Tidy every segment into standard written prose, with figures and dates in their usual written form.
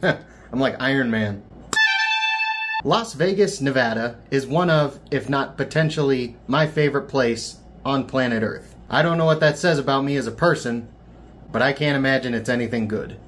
I'm like Iron Man. Las Vegas, Nevada is one of, if not potentially, my favorite place on planet Earth. I don't know what that says about me as a person, but I can't imagine it's anything good.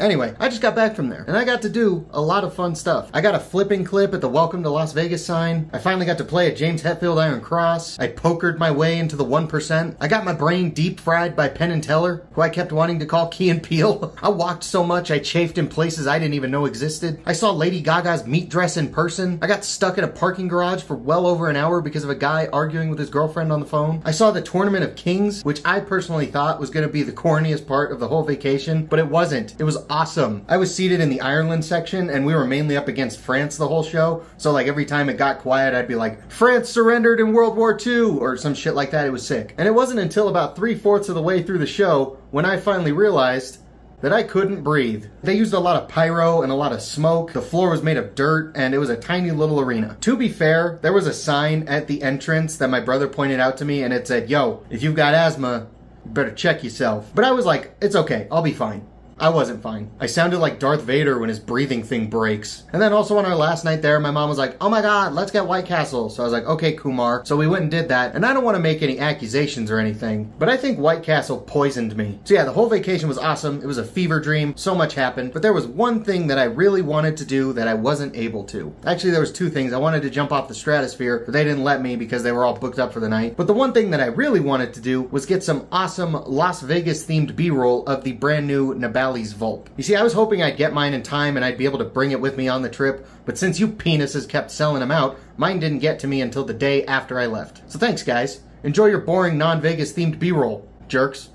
Anyway, I just got back from there, and I got to do a lot of fun stuff. I got a flipping clip at the Welcome to Las Vegas sign. I finally got to play a James Hetfield Iron Cross. I pokered my way into the 1%. I got my brain deep fried by Penn and Teller, who I kept wanting to call Key and Peele. I walked so much I chafed in places I didn't even know existed. I saw Lady Gaga's meat dress in person. I got stuck in a parking garage for well over an hour because of a guy arguing with his girlfriend on the phone. I saw the Tournament of Kings, which I personally thought was going to be the corniest part of the whole vacation, but it wasn't. It was awesome. I was seated in the Ireland section, and we were mainly up against France the whole show, so like every time it got quiet, I'd be like, France surrendered in World War II, or some shit like that. It was sick. And it wasn't until about 3/4 of the way through the show when I finally realized that I couldn't breathe. They used a lot of pyro and a lot of smoke. The floor was made of dirt, and it was a tiny little arena. To be fair, there was a sign at the entrance that my brother pointed out to me, and it said, yo, if you've got asthma, you better check yourself. But I was like, it's okay, I'll be fine. I wasn't fine. I sounded like Darth Vader when his breathing thing breaks. And then also on our last night there, my mom was like, oh my god, let's get White Castle. So I was like, okay, Kumar. So we went and did that. And I don't want to make any accusations or anything, but I think White Castle poisoned me. So yeah, the whole vacation was awesome. It was a fever dream. So much happened. But there was one thing that I really wanted to do that I wasn't able to. Actually, there was two things. I wanted to jump off the stratosphere, but they didn't let me because they were all booked up for the night. But the one thing that I really wanted to do was get some awesome Las Vegas themed B-roll of the brand new Nabalis Vulp. You see, I was hoping I'd get mine in time and I'd be able to bring it with me on the trip, but since you penises kept selling them out, mine didn't get to me until the day after I left. So thanks, guys. Enjoy your boring non-Vegas themed B-roll, jerks.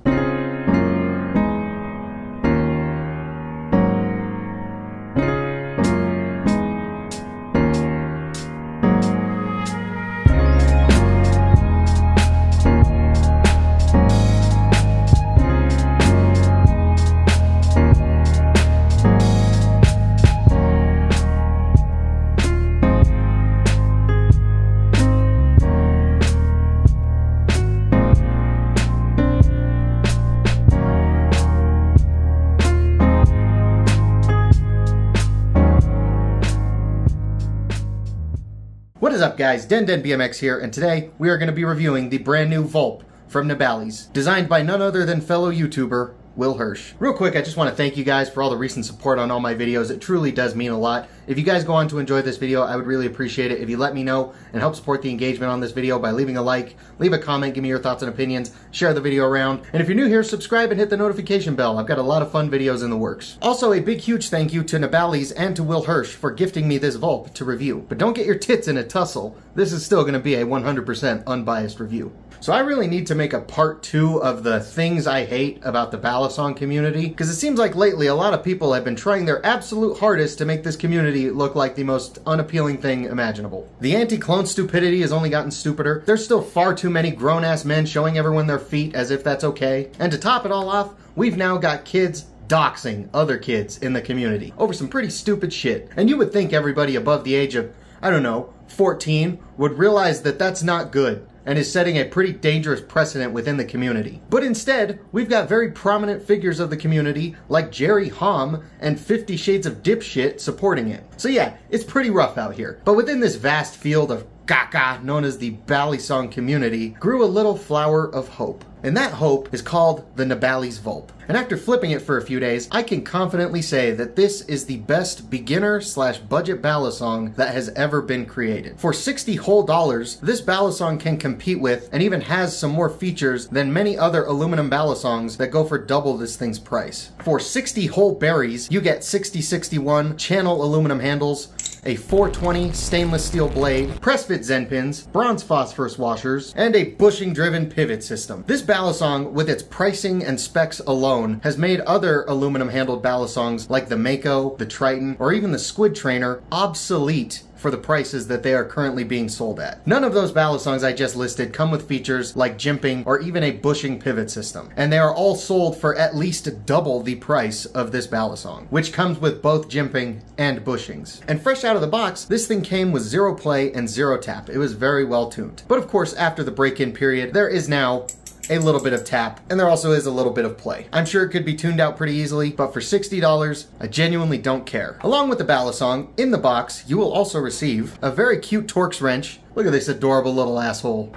What is up, guys? DenDenBMX here, and today we are going to be reviewing the brand new Vulp from Nabalis, designed by none other than fellow YouTuber Will Hirsch. Real quick, I just want to thank you guys for all the recent support on all my videos. It truly does mean a lot. If you guys go on to enjoy this video, I would really appreciate it if you let me know and help support the engagement on this video by leaving a like, leave a comment, give me your thoughts and opinions, share the video around, and if you're new here, subscribe and hit the notification bell. I've got a lot of fun videos in the works. Also, a big huge thank you to Nabalis and to Will Hirsch for gifting me this Vulp to review. But don't get your tits in a tussle. This is still going to be a 100% unbiased review. So I really need to make a part 2 of the things I hate about the Balisong community, because it seems like lately a lot of people have been trying their absolute hardest to make this community look like the most unappealing thing imaginable. The anti-clone stupidity has only gotten stupider. There's still far too many grown-ass men showing everyone their feet as if that's okay. And to top it all off, we've now got kids doxing other kids in the community over some pretty stupid shit. And you would think everybody above the age of, I don't know, 14 would realize that that's not good and is setting a pretty dangerous precedent within the community. But instead, we've got very prominent figures of the community like Jerry Hom and 50 Shades of Dipshit supporting it. So yeah, it's pretty rough out here. But within this vast field of caca known as the Balisong community grew a little flower of hope. And that hope is called the Nabalis Vulp. And after flipping it for a few days, I can confidently say that this is the best beginner/budget Balisong that has ever been created. For $60 whole, this Balisong can compete with and even has some more features than many other aluminum Balisongs that go for double this thing's price. For 60 whole berries, you get 6061 channel aluminum handles, a 420 stainless steel blade, press fit Zen pins, bronze phosphorus washers, and a bushing-driven pivot system. This Balisong, with its pricing and specs alone, has made other aluminum-handled Balisongs like the Mako, the Triton, or even the Squid Trainer obsolete for the prices that they are currently being sold at. None of those Balisongs I just listed come with features like jimping or even a bushing pivot system, and they are all sold for at least double the price of this Balisong, which comes with both jimping and bushings. And fresh out of the box, this thing came with 0 play and 0 tap. It was very well tuned. But of course, after the break-in period, there is now a little bit of tap, and there also is a little bit of play. I'm sure it could be tuned out pretty easily, but for $60, I genuinely don't care. Along with the Balisong, in the box, you will also receive a very cute Torx wrench. Look at this adorable little asshole.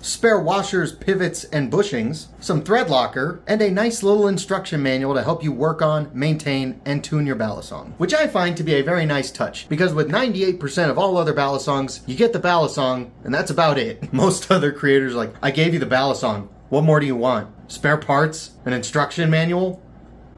Spare washers, pivots, and bushings, some thread locker, and a nice little instruction manual to help you work on, maintain, and tune your Balisong. Which I find to be a very nice touch, because with 98% of all other Balisongs, you get the Balisong, and that's about it. Most other creators are like, I gave you the Balisong, what more do you want? Spare parts? An instruction manual?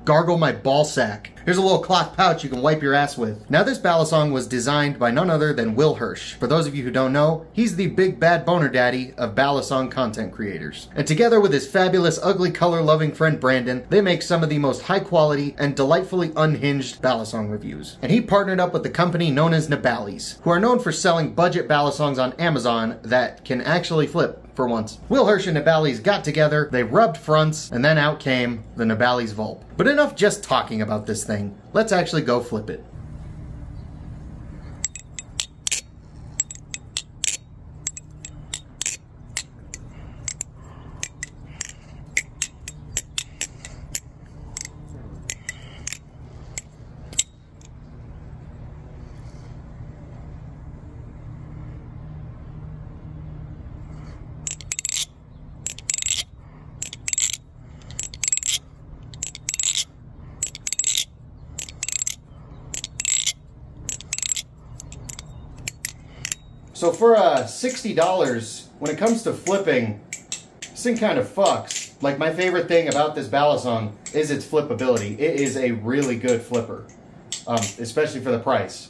Gargle my ball sack. Here's a little cloth pouch you can wipe your ass with. Now this Balisong was designed by none other than Will Hirsch. For those of you who don't know, he's the big bad boner daddy of Balisong content creators. And together with his fabulous ugly color loving friend Brandon, they make some of the most high quality and delightfully unhinged Balisong reviews. And he partnered up with the company known as Nabalis, who are known for selling budget Balisongs on Amazon that can actually flip. For once. Will Hirsch and Nabalis got together, they rubbed fronts, and then out came the Nabalis Vulp. But enough just talking about this thing. Let's actually go flip it. So for $60, when it comes to flipping, this thing kind of fucks. Like, my favorite thing about this Balisong is its flippability. It is a really good flipper, especially for the price.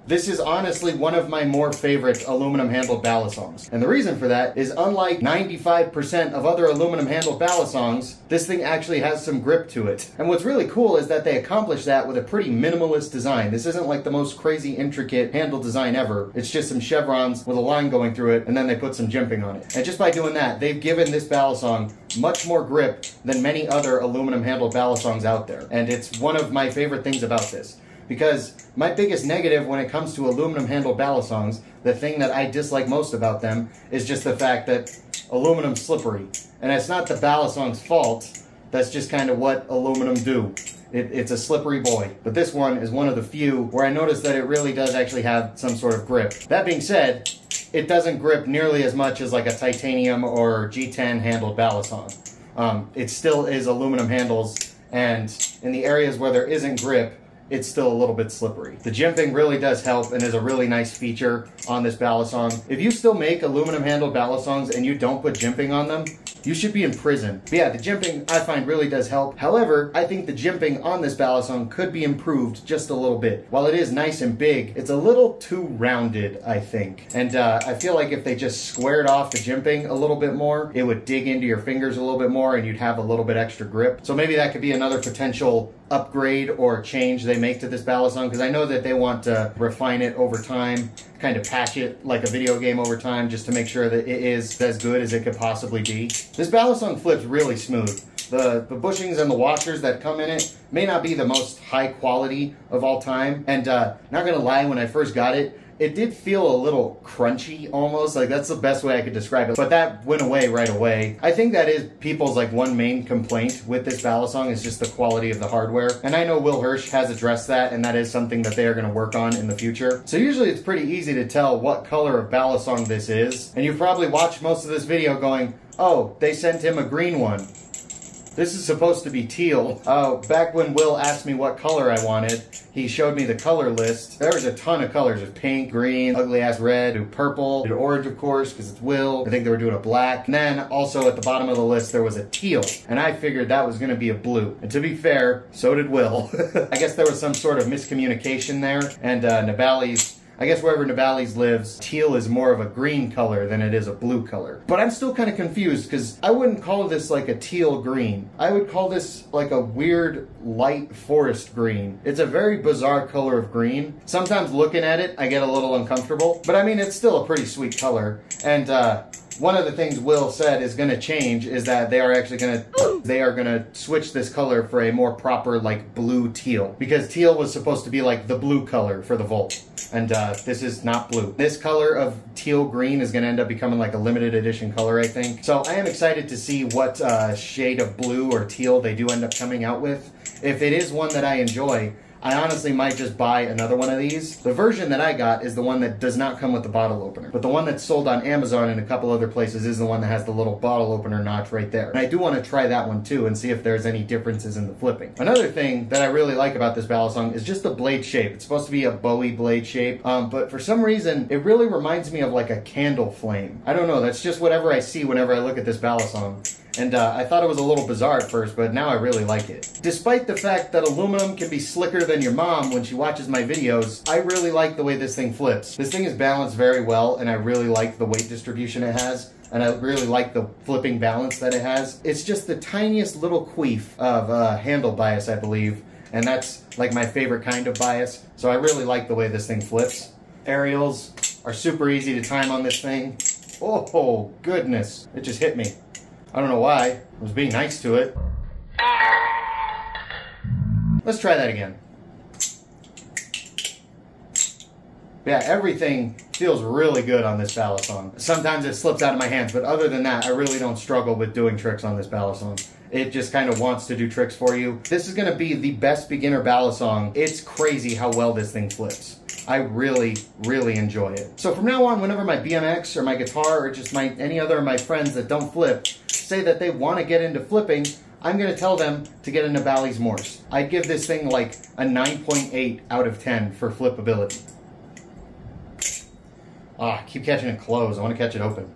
This is honestly one of my more favorite aluminum handled Balisongs. And the reason for that is, unlike 95% of other aluminum handled Balisongs, this thing actually has some grip to it. And what's really cool is that they accomplish that with a pretty minimalist design. This isn't like the most crazy intricate handle design ever. It's just some chevrons with a line going through it, and then they put some jimping on it. And just by doing that, they've given this Balisong much more grip than many other aluminum handled Balisongs out there. And it's one of my favorite things about this. Because my biggest negative when it comes to aluminum handled Balisongs, the thing that I dislike most about them, is just the fact that aluminum's slippery. And it's not the Balisong's fault, that's just kind of what aluminum do. It's a slippery boy. But this one is one of the few where I noticed that it really does actually have some sort of grip. That being said, it doesn't grip nearly as much as like a titanium or G10 handled Balisong. It still is aluminum handles, and in the areas where there isn't grip, it's still a little bit slippery. The jimping really does help and is a really nice feature on this Balisong. If you still make aluminum handled Balisongs and you don't put jimping on them, you should be in prison. But yeah, the jimping I find really does help. However, I think the jimping on this Balisong could be improved just a little bit. While it is nice and big, it's a little too rounded, I think. And I feel like if they just squared off the jimping a little bit more, it would dig into your fingers a little bit more and you'd have a little bit extra grip. So maybe that could be another potential upgrade or change they make to this Balisong, because I know that they want to refine it over time, kind of patch it like a video game over time, just to make sure that it is as good as it could possibly be. This Balisong flips really smooth. The bushings and the washers that come in it may not be the most high quality of all time, and not gonna lie, when I first got it, it did feel a little crunchy almost, like that's the best way I could describe it, but that went away right away. I think that is people's like one main complaint with this Balisong is just the quality of the hardware, and I know Will Hirsch has addressed that, and that is something that they are going to work on in the future. So usually it's pretty easy to tell what color of Balisong this is, and you've probably watched most of this video going, oh, they sent him a green one. This is supposed to be teal. Back when Will asked me what color I wanted, he showed me the color list. There was a ton of colors. There's pink, green, ugly ass red, purple, orange of course, because it's Will. I think they were doing a black. And then also at the bottom of the list there was a teal. And I figured that was gonna be a blue. And to be fair, so did Will. I guess there was some sort of miscommunication there. And Nabalis, I guess wherever Nabalis lives, teal is more of a green color than it is a blue color. But I'm still kind of confused because I wouldn't call this like a teal green. I would call this like a weird light forest green. It's a very bizarre color of green. Sometimes looking at it, I get a little uncomfortable, but I mean, it's still a pretty sweet color. And One of the things Will said is going to change is that they are actually going to switch this color for a more proper like blue teal, because teal was supposed to be like the blue color for the Vulp, and this is not blue. This color of teal green is going to end up becoming like a limited edition color, I think. So I am excited to see what shade of blue or teal they do end up coming out with. If it is one that I enjoy, I honestly might just buy another one of these. The version that I got is the one that does not come with the bottle opener, but the one that's sold on Amazon and a couple other places is the one that has the little bottle opener notch right there. And I do want to try that one too and see if there's any differences in the flipping. Another thing that I really like about this Balisong is just the blade shape. It's supposed to be a Bowie blade shape, but for some reason, it really reminds me of like a candle flame. I don't know, that's just whatever I see whenever I look at this Balisong. And I thought it was a little bizarre at first, but now I really like it. Despite the fact that aluminum can be slicker than your mom when she watches my videos, I really like the way this thing flips. This thing is balanced very well, and I really like the weight distribution it has, and I really like the flipping balance that it has. It's just the tiniest little queef of handle bias, I believe, and that's like my favorite kind of bias, so I really like the way this thing flips. Aerials are super easy to time on this thing. Oh, goodness, it just hit me. I don't know why. I was being nice to it. Let's try that again. Yeah, everything feels really good on this Balisong. Sometimes it slips out of my hands, but other than that, I really don't struggle with doing tricks on this Balisong. It just kind of wants to do tricks for you. This is going to be the best beginner Balisong. It's crazy how well this thing flips. I really, really enjoy it. So from now on, whenever my BMX or my guitar or just any other of my friends that don't flip say that they want to get into flipping, I'm going to tell them to get a Nabalis Morse. I'd give this thing like a 9.8 out of 10 for flippability. Ah, I keep catching it closed. I want to catch it open.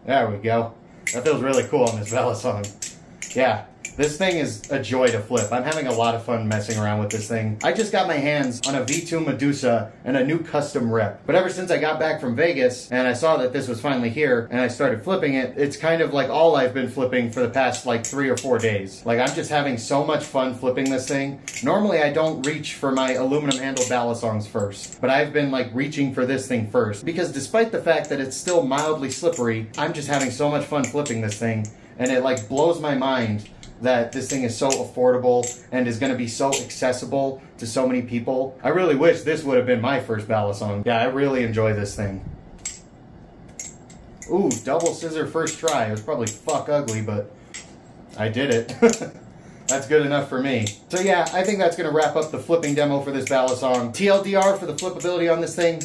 There we go. That feels really cool on this Balisong. Yeah. This thing is a joy to flip. I'm having a lot of fun messing around with this thing. I just got my hands on a V2 Medusa and a new custom rep. But ever since I got back from Vegas and I saw that this was finally here and I started flipping it, it's kind of like all I've been flipping for the past like 3 or 4 days. Like, I'm just having so much fun flipping this thing. Normally I don't reach for my aluminum handle Balisongs first, but I've been like reaching for this thing first, because despite the fact that it's still mildly slippery, I'm just having so much fun flipping this thing, and it like blows my mind that this thing is so affordable and is going to be so accessible to so many people. I really wish this would have been my first Balisong. Yeah, I really enjoy this thing. Ooh, double scissor first try. It was probably fuck ugly, but I did it. That's good enough for me. So yeah, I think that's going to wrap up the flipping demo for this Balisong. TLDR for the flippability on this thing.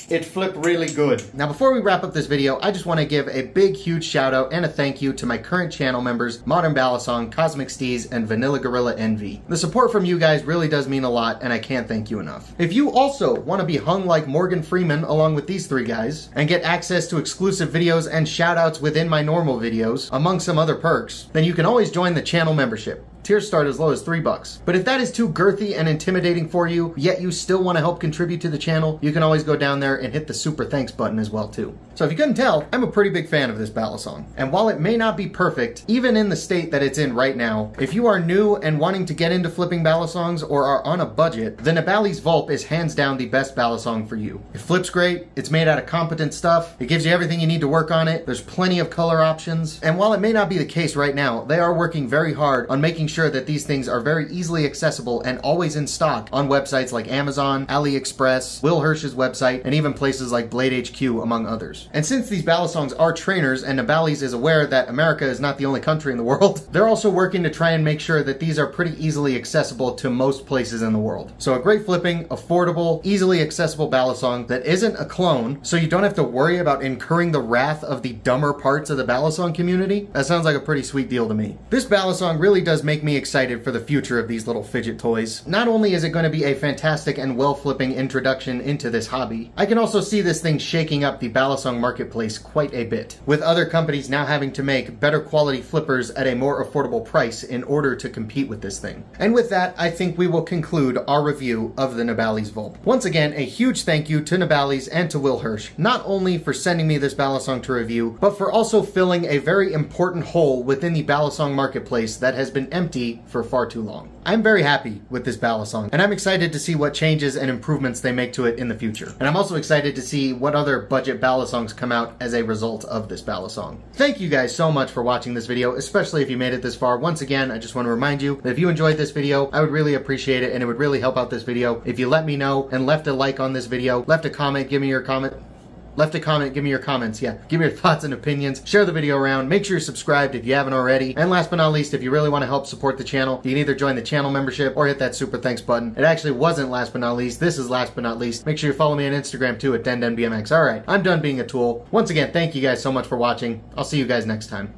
It flipped really good. Now before we wrap up this video, I just want to give a big huge shout out and a thank you to my current channel members, Modern Balisong, Cosmic Steez, and Vanilla Gorilla Envy. The support from you guys really does mean a lot, and I can't thank you enough. If you also want to be hung like Morgan Freeman along with these 3 guys, and get access to exclusive videos and shout outs within my normal videos, among some other perks, then you can always join the channel membership. Tiers start as low as $3. But if that is too girthy and intimidating for you, yet you still want to help contribute to the channel, you can always go down there and hit the super thanks button as well too. So if you couldn't tell, I'm a pretty big fan of this Balisong. And while it may not be perfect, even in the state that it's in right now, if you are new and wanting to get into flipping Balisongs or are on a budget, the Nabalis Vulp is hands down the best Balisong for you. It flips great, it's made out of competent stuff, it gives you everything you need to work on it, there's plenty of color options, and while it may not be the case right now, they are working very hard on making sure that these things are very easily accessible and always in stock on websites like Amazon, AliExpress, Will Hirsch's website, and even places like Blade HQ, among others. And since these Balisongs are trainers and Nabalis is aware that America is not the only country in the world, they're also working to try and make sure that these are pretty easily accessible to most places in the world. So a great flipping, affordable, easily accessible Balisong that isn't a clone, so you don't have to worry about incurring the wrath of the dumber parts of the Balisong community. That sounds like a pretty sweet deal to me. This Balisong really does make me excited for the future of these little fidget toys. Not only is it going to be a fantastic and well-flipping introduction into this hobby, I can also see this thing shaking up the Balisong marketplace quite a bit, with other companies now having to make better quality flippers at a more affordable price in order to compete with this thing. And with that, I think we will conclude our review of the Nabalis Vulp. Once again, a huge thank you to Nabalis and to Will Hirsch, not only for sending me this Balisong to review, but for also filling a very important hole within the Balisong marketplace that has been empty empty for far too long. I'm very happy with this Balisong, and I'm excited to see what changes and improvements they make to it in the future. And I'm also excited to see what other budget Balisongs come out as a result of this Balisong. Thank you guys so much for watching this video, especially if you made it this far. Once again, I just want to remind you that if you enjoyed this video, I would really appreciate it, and it would really help out this video if you let me know and left a like on this video, left a comment, give me your comment. Left a comment, give me your comments, yeah. Give me your thoughts and opinions. Share the video around. Make sure you're subscribed if you haven't already. And last but not least, if you really want to help support the channel, you can either join the channel membership or hit that super thanks button. It actually wasn't last but not least. This is last but not least. Make sure you follow me on Instagram too at DenDenBMX. Alright, I'm done being a tool. Once again, thank you guys so much for watching. I'll see you guys next time.